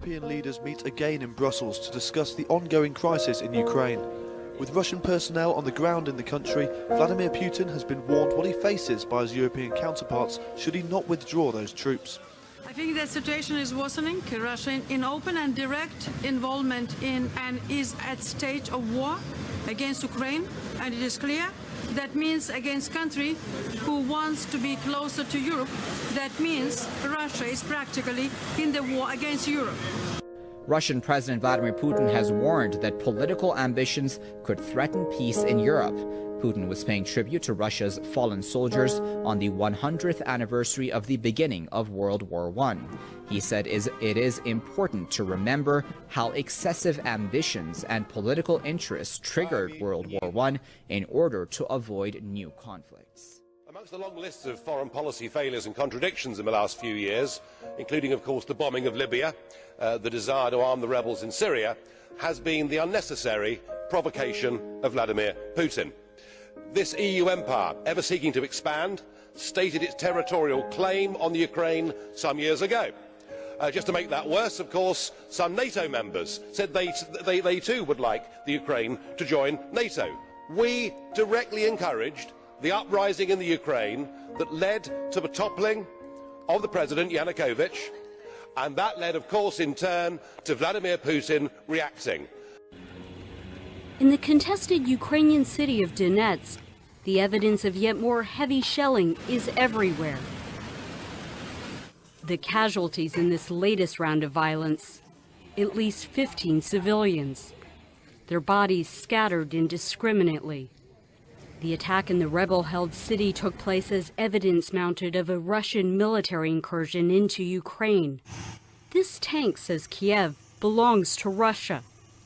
European leaders meet again in Brussels to discuss the ongoing crisis in Ukraine. With Russian personnel on the ground in the country, Vladimir Putin has been warned what he faces by his European counterparts should he not withdraw those troops. I think the situation is worsening. Russia in open and direct involvement in and is at stage of war against Ukraine, and it is clear that means against country who wants to be closer to Europe. That means Russia is practically in the war against Europe. Russian President Vladimir Putin has warned that political ambitions could threaten peace in Europe. Putin was paying tribute to Russia's fallen soldiers on the 100th anniversary of the beginning of World War I. He said it is important to remember how excessive ambitions and political interests triggered World War I in order to avoid new conflicts. Amongst the long lists of foreign policy failures and contradictions in the last few years, including of course the bombing of Libya, the desire to arm the rebels in Syria, has been the unnecessary provocation of Vladimir Putin. This EU empire, ever seeking to expand, stated its territorial claim on the Ukraine some years ago. Just to make that worse, of course, some NATO members said they too would like the Ukraine to join NATO. We directly encouraged the uprising in the Ukraine that led to the toppling of the President Yanukovych, and that led, of course, in turn to Vladimir Putin reacting. In the contested Ukrainian city of Donetsk, the evidence of yet more heavy shelling is everywhere. The casualties in this latest round of violence, at least 15 civilians, their bodies scattered indiscriminately. The attack in the rebel-held city took place as evidence mounted of a Russian military incursion into Ukraine. This tank, says Kiev, belongs to Russia.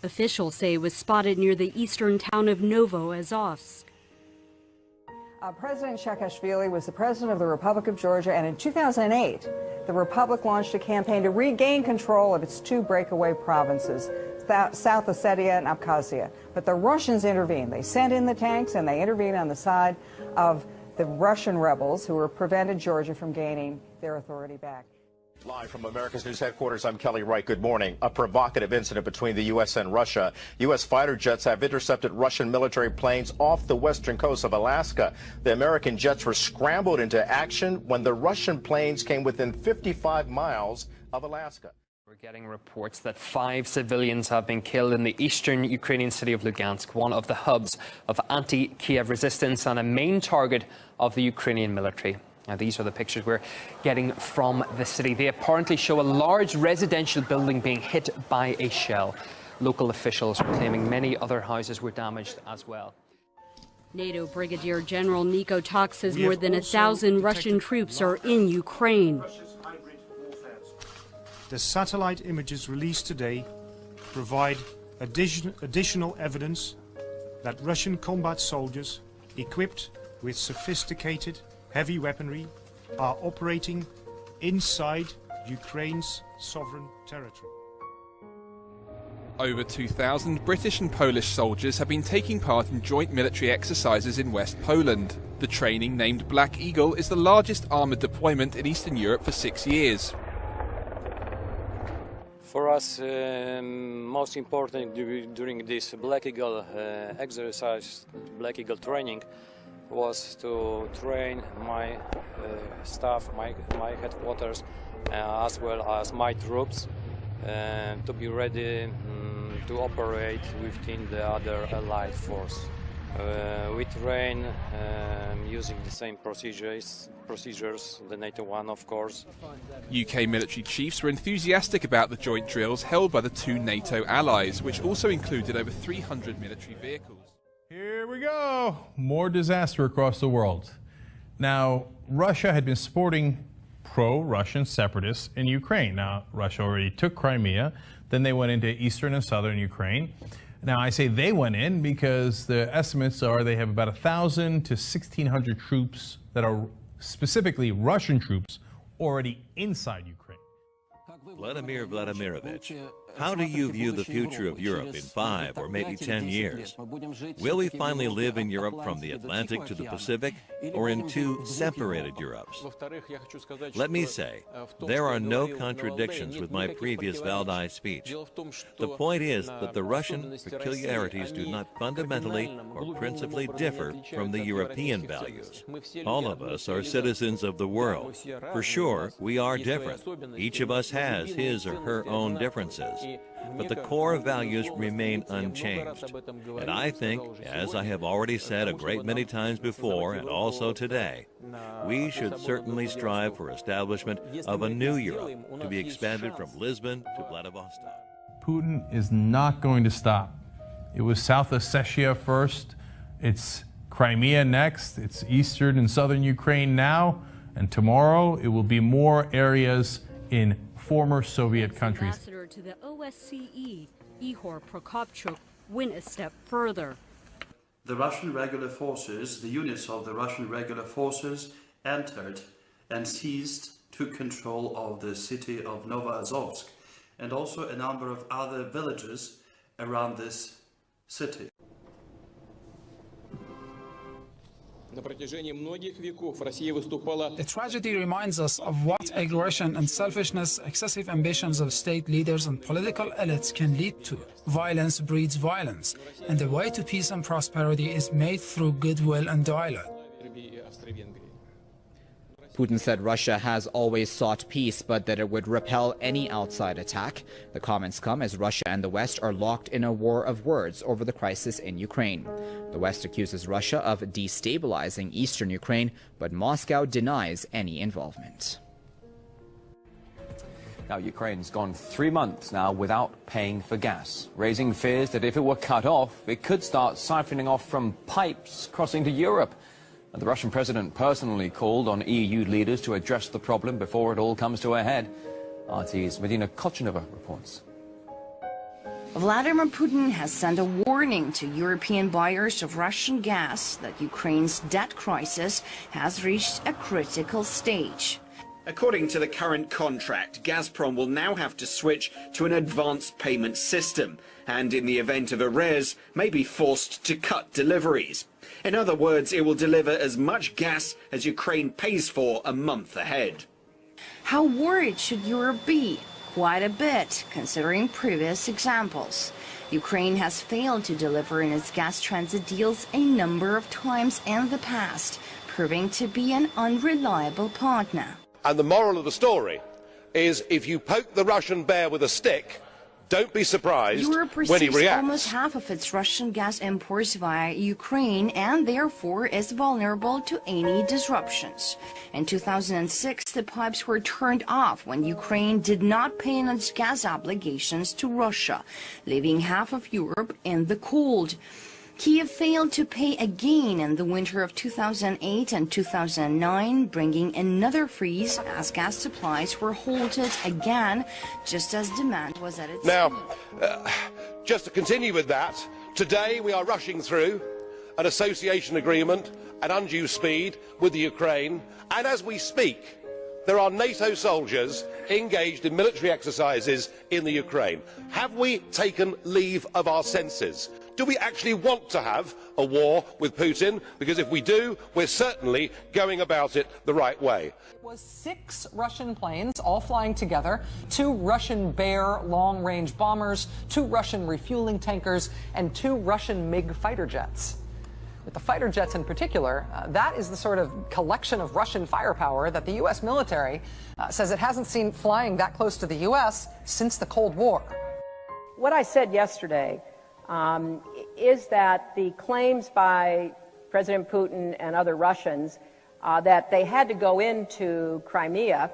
Officials say it was spotted near the eastern town of Novoazovsk. President Saakashvili was the president of the Republic of Georgia, and in 2008, the Republic launched a campaign to regain control of its two breakaway provinces, South Ossetia and Abkhazia. But the Russians intervened. They sent in the tanks, and they intervened on the side of the Russian rebels who were prevented Georgia from gaining their authority back. Live from America's News Headquarters, I'm Kelly Wright. Good morning. A provocative incident between the U.S. and Russia. U.S. fighter jets have intercepted Russian military planes off the western coast of Alaska. The American jets were scrambled into action when the Russian planes came within 55 miles of Alaska. We're getting reports that 5 civilians have been killed in the eastern Ukrainian city of Lugansk, one of the hubs of anti-Kiev resistance and a main target of the Ukrainian military. Now, these are the pictures we're getting from the city. They apparently show a large residential building being hit by a shell. Local officials are claiming many other houses were damaged as well. NATO Brigadier General Niko Tok says more than 1,000 Russian troops are in Ukraine. The satellite images released today provide additional evidence that Russian combat soldiers, equipped with sophisticated heavy weaponry, are operating inside Ukraine's sovereign territory. Over 2,000 British and Polish soldiers have been taking part in joint military exercises in West Poland. The training, named Black Eagle, is the largest armoured deployment in Eastern Europe for 6 years. For us, most important during this Black Eagle exercise, Black Eagle training, was to train my staff, my headquarters, as well as my troops, to be ready to operate within the other allied force. We train using the same procedures, the NATO one, of course. UK military chiefs were enthusiastic about the joint drills held by the two NATO allies, which also included over 300 military vehicles. Here we go. More disaster across the world. Now, Russia had been supporting pro-Russian separatists in Ukraine. Now, Russia already took Crimea. Then they went into eastern and southern Ukraine. Now, I say they went in because the estimates are they have about 1,000 to 1,600 troops that are specifically Russian troops already inside Ukraine. Vladimir Vladimirovich, How do you view the future of Europe in 5 or maybe 10 years? Will we finally live in Europe from the Atlantic to the Pacific, or in 2 separated Europes? Let me say, there are no contradictions with my previous Valdai speech. The point is that the Russian peculiarities do not fundamentally or principally differ from the European values. All of us are citizens of the world. For sure, we are different. Each of us has his or her own differences. But the core values remain unchanged. And I think, as I have already said a great many times before and also today, we should certainly strive for establishment of a new Europe to be expanded from Lisbon to Vladivostok. Putin is not going to stop. It was South Ossetia first, it's Crimea next, it's eastern and southern Ukraine now, and tomorrow it will be more areas in former Soviet countries. Ambassador to the OSCE, Ihor Prokopchuk, went a step further. The Russian regular forces, the units of the Russian regular forces, entered and took control of the city of Novoazovsk and also a number of other villages around this city. The tragedy reminds us of what aggression and selfishness, excessive ambitions of state leaders and political elites can lead to. Violence breeds violence, and the way to peace and prosperity is made through goodwill and dialogue. Putin said Russia has always sought peace, but that it would repel any outside attack. The comments come as Russia and the West are locked in a war of words over the crisis in Ukraine. The West accuses Russia of destabilizing eastern Ukraine, but Moscow denies any involvement. Now, Ukraine's gone 3 months now without paying for gas, raising fears that if it were cut off, it could start siphoning off from pipes crossing to Europe. And the Russian president personally called on EU leaders to address the problem before it all comes to a head. RT's Medina Kochinova reports. Vladimir Putin has sent a warning to European buyers of Russian gas that Ukraine's debt crisis has reached a critical stage. According to the current contract, Gazprom will now have to switch to an advanced payment system and, in the event of arrears, may be forced to cut deliveries. In other words, it will deliver as much gas as Ukraine pays for a month ahead. How worried should Europe be? Quite a bit, considering previous examples. Ukraine has failed to deliver in its gas transit deals a number of times in the past, proving to be an unreliable partner. And the moral of the story is if you poke the Russian bear with a stick, don't be surprised Europe when he receives reacts. almost half of its Russian gas imports via Ukraine and therefore is vulnerable to any disruptions. In 2006, the pipes were turned off when Ukraine did not pay its gas obligations to Russia, leaving half of Europe in the cold. Kiev failed to pay again in the winter of 2008 and 2009, bringing another freeze as gas supplies were halted again, just as demand was at its peak. Now, just to continue with that, today we are rushing through an association agreement at undue speed with the Ukraine, and as we speak, there are NATO soldiers engaged in military exercises in the Ukraine. Have we taken leave of our senses? Do we actually want to have a war with Putin? Because if we do, we're certainly going about it the right way. It was 6 Russian planes all flying together, 2 Russian Bear long-range bombers, 2 Russian refueling tankers, and 2 Russian MiG fighter jets. With the fighter jets in particular, that is the sort of collection of Russian firepower that the U.S. military says it hasn't seen flying that close to the U.S. since the Cold War. What I said yesterday is that the claims by President Putin and other Russians that they had to go into Crimea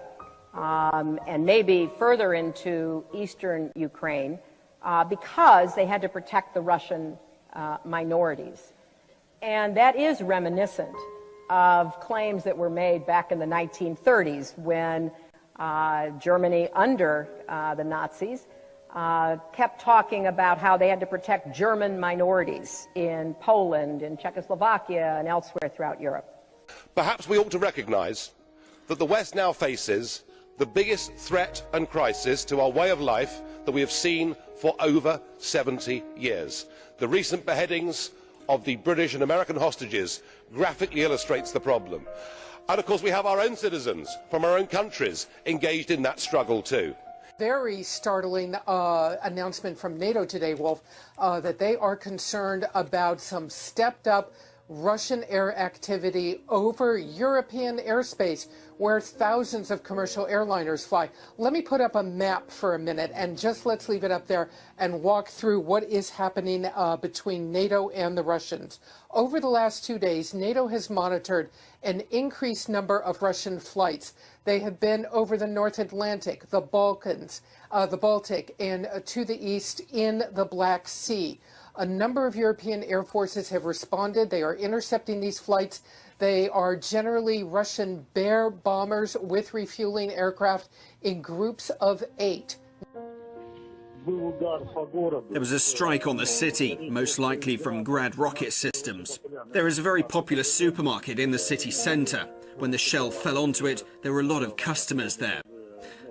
and maybe further into eastern Ukraine because they had to protect the Russian minorities. And that is reminiscent of claims that were made back in the 1930s when Germany, under the Nazis, kept talking about how they had to protect German minorities in Poland, in Czechoslovakia, and elsewhere throughout Europe. Perhaps we ought to recognise that the West now faces the biggest threat and crisis to our way of life that we have seen for over 70 years. The recent beheadings of the British and American hostages graphically illustrates the problem. And of course we have our own citizens from our own countries engaged in that struggle too. Very startling announcement from NATO today, Wolf, that they are concerned about some stepped up Russian air activity over European airspace where thousands of commercial airliners fly. Let me put up a map for a minute and just let's leave it up there and walk through what is happening between NATO and the Russians. Over the last 2 days, NATO has monitored an increased number of Russian flights. They have been over the North Atlantic, the Balkans, the Baltic, and to the east in the Black Sea. A number of European air forces have responded. They are intercepting these flights. They are generally Russian Bear bombers with refueling aircraft in groups of 8. There was a strike on the city, most likely from Grad rocket systems. There is a very popular supermarket in the city centre. When the shell fell onto it, there were a lot of customers there.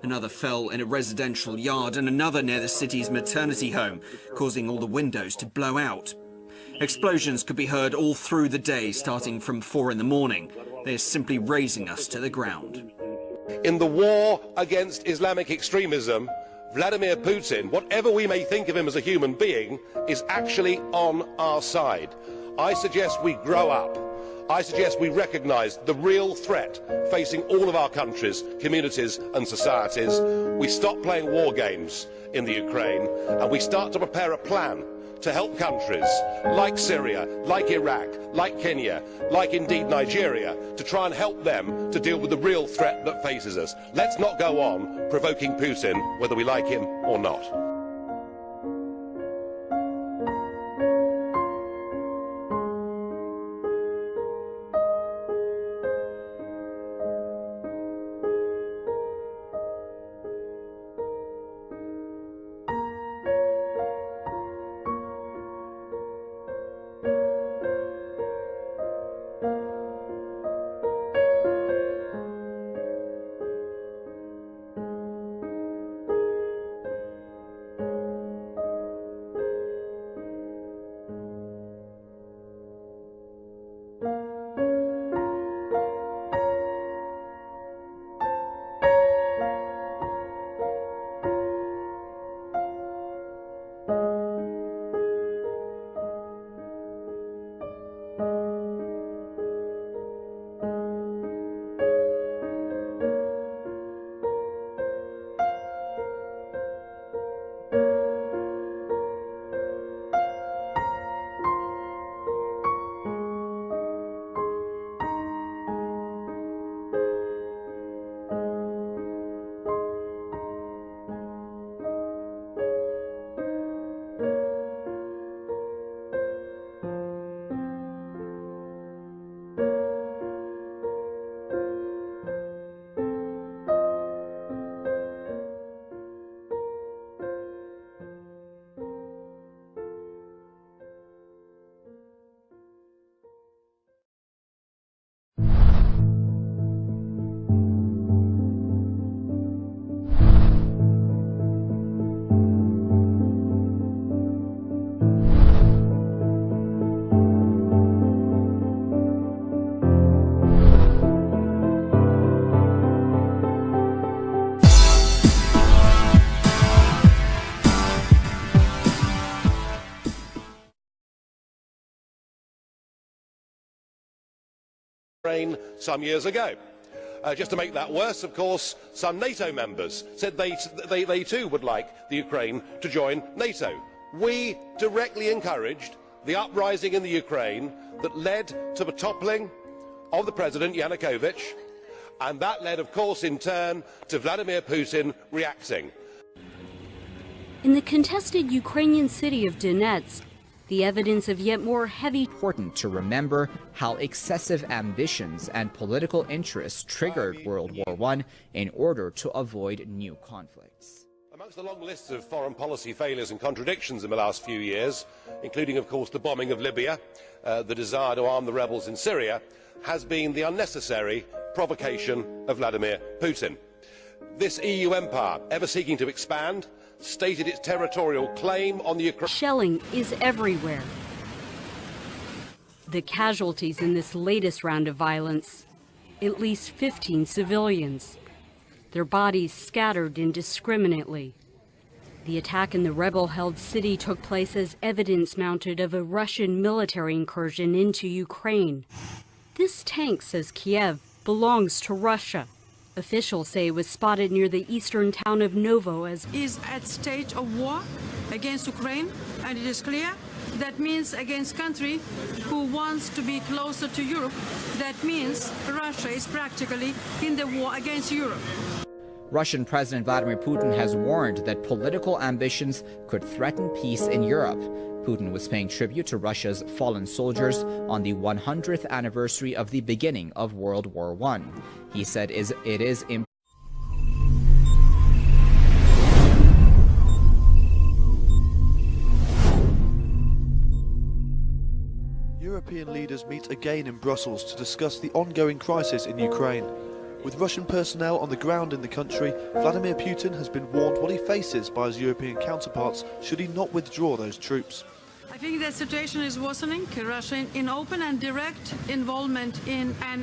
Another fell in a residential yard and another near the city's maternity home, causing all the windows to blow out. Explosions could be heard all through the day, starting from 4 in the morning. They're simply razing us to the ground. In the war against Islamic extremism, Vladimir Putin, whatever we may think of him as a human being, is actually on our side. I suggest we grow up. I suggest we recognise the real threat facing all of our countries, communities and societies. We stop playing war games in the Ukraine and we start to prepare a plan to help countries like Syria, like Iraq, like Kenya, like indeed Nigeria, to try and help them to deal with the real threat that faces us. Let's not go on provoking Putin, whether we like him or not. Some years ago. Just to make that worse, of course, some NATO members said they too would like the Ukraine to join NATO. We directly encouraged the uprising in the Ukraine that led to the toppling of the President Yanukovych, and that led, of course, in turn to Vladimir Putin reacting. In the contested Ukrainian city of Donetsk, the evidence of yet more heavy... Important to remember how excessive ambitions and political interests triggered World War I in order to avoid new conflicts. Amongst the long lists of foreign policy failures and contradictions in the last few years, including of course the bombing of Libya, the desire to arm the rebels in Syria, has been the unnecessary provocation of Vladimir Putin. This EU empire, ever seeking to expand, stated its territorial claim on the Ukraine. Shelling is everywhere. The casualties in this latest round of violence, at least 15 civilians, their bodies scattered indiscriminately. The attack in the rebel-held city took place as evidence mounted of a Russian military incursion into Ukraine. This tank, says Kiev, belongs to Russia. Officials say it was spotted near the eastern town of Novo as is at stage of war against Ukraine, and it is clear that means against country who wants to be closer to Europe. That means Russia is practically in the war against Europe. Russian President Vladimir Putin has warned that political ambitions could threaten peace in Europe. Putin was paying tribute to Russia's fallen soldiers on the 100th anniversary of the beginning of World War I. He said it is European leaders meet again in Brussels to discuss the ongoing crisis in Ukraine. With Russian personnel on the ground in the country, Vladimir Putin has been warned what he faces by his European counterparts should he not withdraw those troops. I think the situation is worsening. Russia in open and direct involvement in an